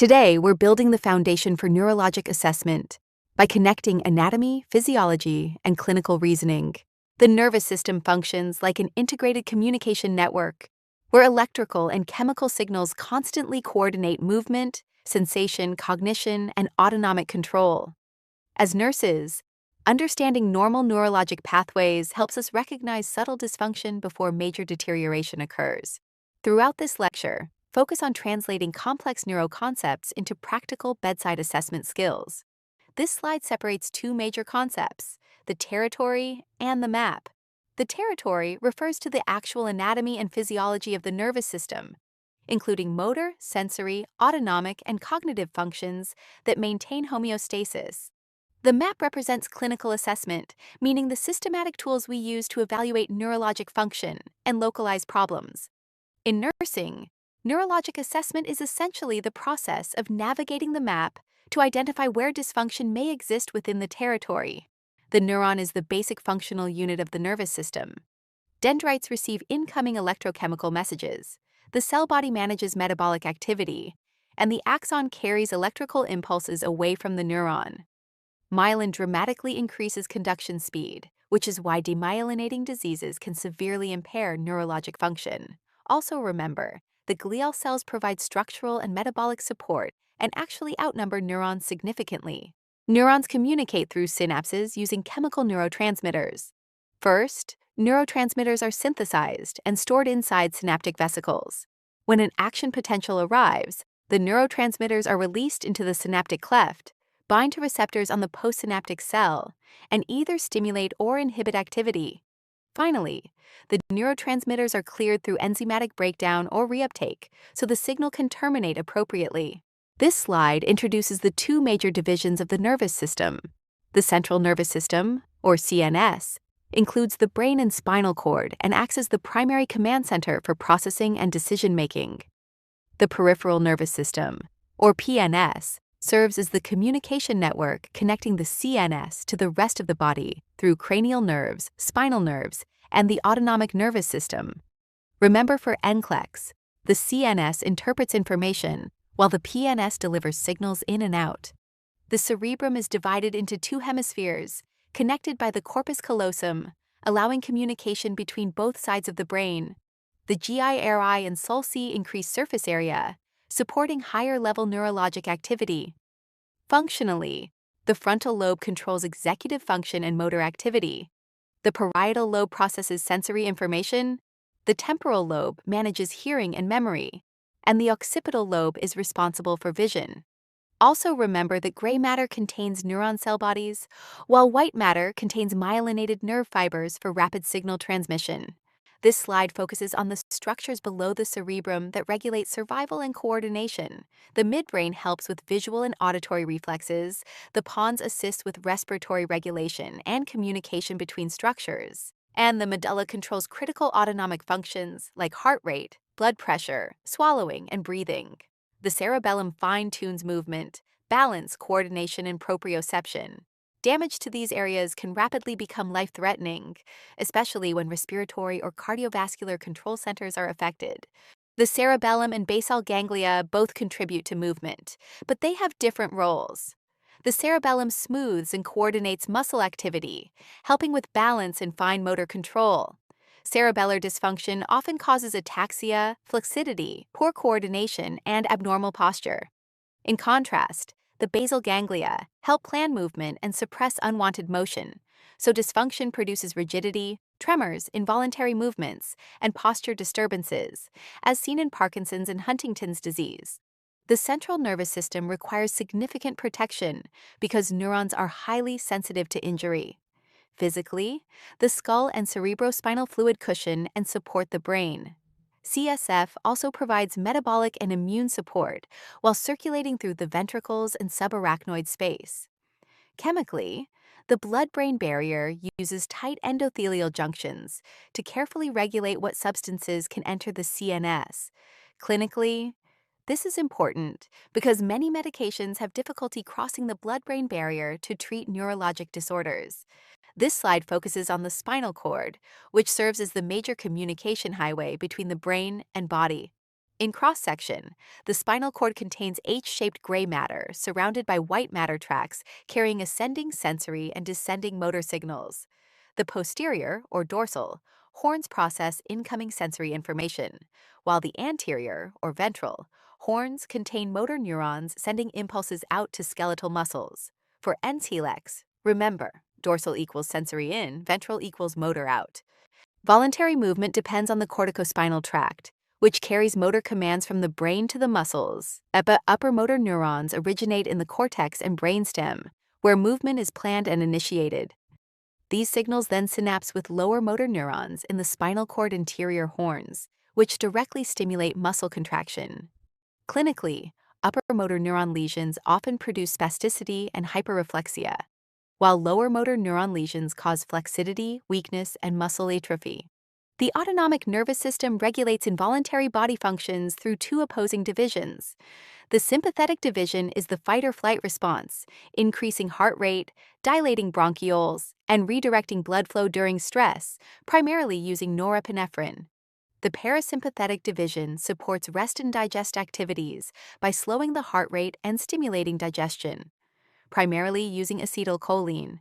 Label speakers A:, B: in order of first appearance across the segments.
A: Today, we're building the foundation for neurologic assessment by connecting anatomy, physiology, and clinical reasoning. The nervous system functions like an integrated communication network where electrical and chemical signals constantly coordinate movement, sensation, cognition, and autonomic control. As nurses, understanding normal neurologic pathways helps us recognize subtle dysfunction before major deterioration occurs. Throughout this lecture, focus on translating complex neuroconcepts into practical bedside assessment skills. This slide separates two major concepts, the territory and the map. The territory refers to the actual anatomy and physiology of the nervous system, including motor, sensory, autonomic, and cognitive functions that maintain homeostasis. The map represents clinical assessment, meaning the systematic tools we use to evaluate neurologic function and localize problems. In nursing, neurologic assessment is essentially the process of navigating the map to identify where dysfunction may exist within the territory. The neuron is the basic functional unit of the nervous system. Dendrites receive incoming electrochemical messages. The cell body manages metabolic activity, and the axon carries electrical impulses away from the neuron. Myelin dramatically increases conduction speed, which is why demyelinating diseases can severely impair neurologic function. Also remember, the glial cells provide structural and metabolic support and actually outnumber neurons significantly. Neurons communicate through synapses using chemical neurotransmitters. First, neurotransmitters are synthesized and stored inside synaptic vesicles. When an action potential arrives, the neurotransmitters are released into the synaptic cleft, bind to receptors on the postsynaptic cell, and either stimulate or inhibit activity. Finally, the neurotransmitters are cleared through enzymatic breakdown or reuptake, so the signal can terminate appropriately. This slide introduces the two major divisions of the nervous system. The central nervous system, or CNS, includes the brain and spinal cord and acts as the primary command center for processing and decision-making. The peripheral nervous system, or PNS, serves as the communication network connecting the CNS to the rest of the body through cranial nerves, spinal nerves, and the autonomic nervous system. Remember, for NCLEX, the CNS interprets information while the PNS delivers signals in and out. The cerebrum is divided into two hemispheres, connected by the corpus callosum, allowing communication between both sides of the brain. The GI-RI and sulci increase surface area, supporting higher-level neurologic activity. Functionally, the frontal lobe controls executive function and motor activity. The parietal lobe processes sensory information. The temporal lobe manages hearing and memory, and the occipital lobe is responsible for vision. Also remember that gray matter contains neuron cell bodies, while white matter contains myelinated nerve fibers for rapid signal transmission. This slide focuses on the structures below the cerebrum that regulate survival and coordination. The midbrain helps with visual and auditory reflexes. The pons assist with respiratory regulation and communication between structures. And the medulla controls critical autonomic functions like heart rate, blood pressure, swallowing, and breathing. The cerebellum fine-tunes movement, balance, coordination, and proprioception. Damage to these areas can rapidly become life-threatening, especially when respiratory or cardiovascular control centers are affected. The cerebellum and basal ganglia both contribute to movement, but they have different roles. The cerebellum smooths and coordinates muscle activity, helping with balance and fine motor control. Cerebellar dysfunction often causes ataxia, flexidity, poor coordination, and abnormal posture. In contrast, the basal ganglia help plan movement and suppress unwanted motion, so dysfunction produces rigidity, tremors, involuntary movements, and posture disturbances, as seen in Parkinson's and Huntington's disease. The central nervous system requires significant protection because neurons are highly sensitive to injury. Physically, the skull and cerebrospinal fluid cushion and support the brain. CSF also provides metabolic and immune support while circulating through the ventricles and subarachnoid space. Chemically, the blood-brain barrier uses tight endothelial junctions to carefully regulate what substances can enter the CNS. Clinically, this is important because many medications have difficulty crossing the blood-brain barrier to treat neurologic disorders. This slide focuses on the spinal cord, which serves as the major communication highway between the brain and body. In cross-section, the spinal cord contains H-shaped gray matter surrounded by white matter tracts carrying ascending sensory and descending motor signals. The posterior, or dorsal, horns process incoming sensory information, while the anterior, or ventral, horns contain motor neurons sending impulses out to skeletal muscles. For ens helix, remember, dorsal equals sensory in, ventral equals motor out. Voluntary movement depends on the corticospinal tract, which carries motor commands from the brain to the muscles. Upper motor neurons originate in the cortex and brainstem, where movement is planned and initiated. These signals then synapse with lower motor neurons in the spinal cord interior horns, which directly stimulate muscle contraction. Clinically, upper motor neuron lesions often produce spasticity and hyperreflexia, while lower motor neuron lesions cause flexidity, weakness, and muscle atrophy. The autonomic nervous system regulates involuntary body functions through two opposing divisions. The sympathetic division is the fight-or-flight response, increasing heart rate, dilating bronchioles, and redirecting blood flow during stress, primarily using norepinephrine. The parasympathetic division supports rest and digest activities by slowing the heart rate and stimulating digestion, primarily using acetylcholine.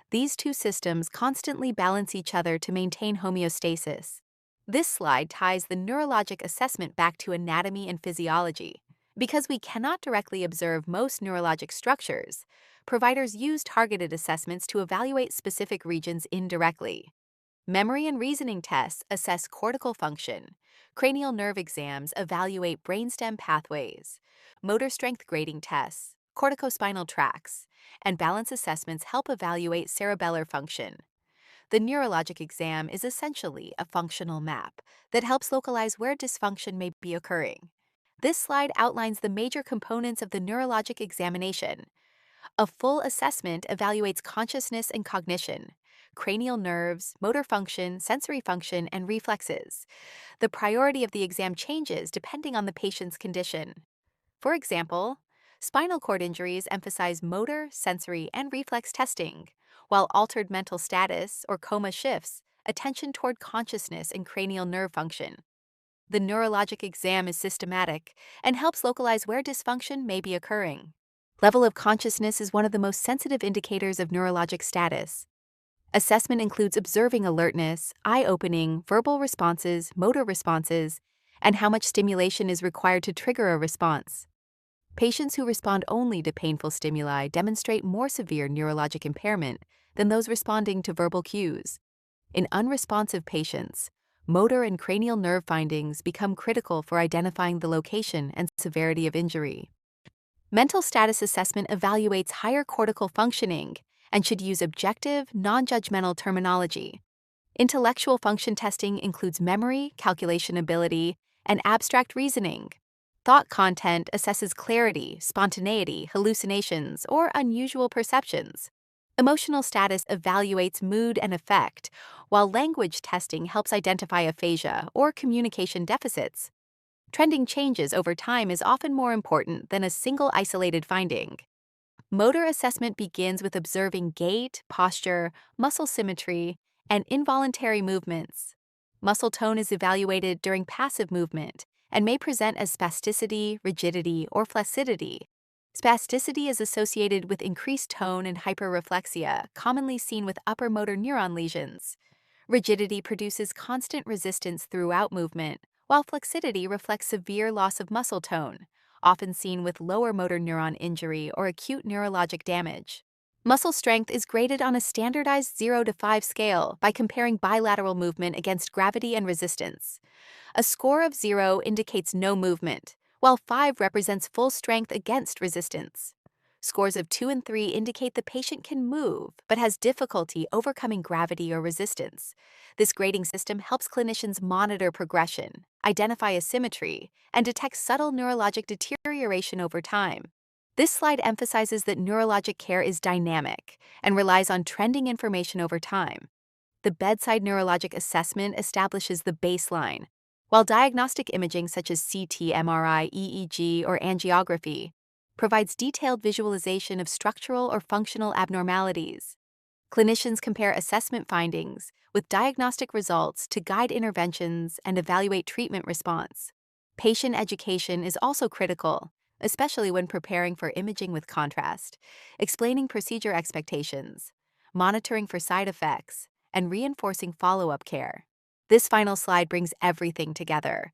A: These two systems constantly balance each other to maintain homeostasis. This slide ties the neurologic assessment back to anatomy and physiology. Because we cannot directly observe most neurologic structures, providers use targeted assessments to evaluate specific regions indirectly. Memory and reasoning tests assess cortical function. Cranial nerve exams evaluate brainstem pathways. Motor strength grading tests, corticospinal tracts, and balance assessments help evaluate cerebellar function. The neurologic exam is essentially a functional map that helps localize where dysfunction may be occurring. This slide outlines the major components of the neurologic examination. A full assessment evaluates consciousness and cognition, cranial nerves, motor function, sensory function, and reflexes. The priority of the exam changes depending on the patient's condition. For example, spinal cord injuries emphasize motor, sensory, and reflex testing, while altered mental status or coma shifts attention toward consciousness and cranial nerve function. The neurologic exam is systematic and helps localize where dysfunction may be occurring. Level of consciousness is one of the most sensitive indicators of neurologic status. Assessment includes observing alertness, eye-opening, verbal responses, motor responses, and how much stimulation is required to trigger a response. Patients who respond only to painful stimuli demonstrate more severe neurologic impairment than those responding to verbal cues. In unresponsive patients, motor and cranial nerve findings become critical for identifying the location and severity of injury. Mental status assessment evaluates higher cortical functioning and should use objective, non-judgmental terminology. Intellectual function testing includes memory, calculation ability, and abstract reasoning. Thought content assesses clarity, spontaneity, hallucinations, or unusual perceptions. Emotional status evaluates mood and affect, while language testing helps identify aphasia or communication deficits. Trending changes over time is often more important than a single isolated finding. Motor assessment begins with observing gait, posture, muscle symmetry, and involuntary movements. Muscle tone is evaluated during passive movement and may present as spasticity, rigidity, or flaccidity. Spasticity is associated with increased tone and hyperreflexia, commonly seen with upper motor neuron lesions. Rigidity produces constant resistance throughout movement, while flexidity reflects severe loss of muscle tone, often seen with lower motor neuron injury or acute neurologic damage. Muscle strength is graded on a standardized 0 to 5 scale by comparing bilateral movement against gravity and resistance. A score of 0 indicates no movement, while 5 represents full strength against resistance. Scores of 2 and 3 indicate the patient can move but has difficulty overcoming gravity or resistance. This grading system helps clinicians monitor progression, identify asymmetry, and detect subtle neurologic deterioration over time. This slide emphasizes that neurologic care is dynamic and relies on trending information over time. The bedside neurologic assessment establishes the baseline, while diagnostic imaging such as CT, MRI, EEG, or angiography provides detailed visualization of structural or functional abnormalities. Clinicians compare assessment findings with diagnostic results to guide interventions and evaluate treatment response. Patient education is also critical, especially when preparing for imaging with contrast, explaining procedure expectations, monitoring for side effects, and reinforcing follow-up care. This final slide brings everything together.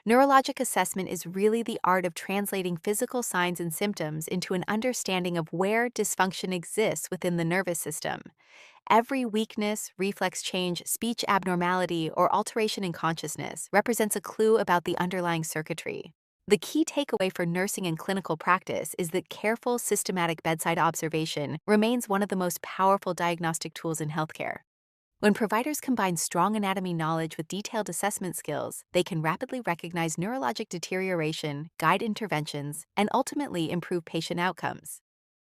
A: Neurologic assessment is really the art of translating physical signs and symptoms into an understanding of where dysfunction exists within the nervous system. Every weakness, reflex change, speech abnormality, or alteration in consciousness represents a clue about the underlying circuitry. The key takeaway for nursing and clinical practice is that careful, systematic bedside observation remains one of the most powerful diagnostic tools in healthcare. When providers combine strong anatomy knowledge with detailed assessment skills, they can rapidly recognize neurologic deterioration, guide interventions, and ultimately improve patient outcomes.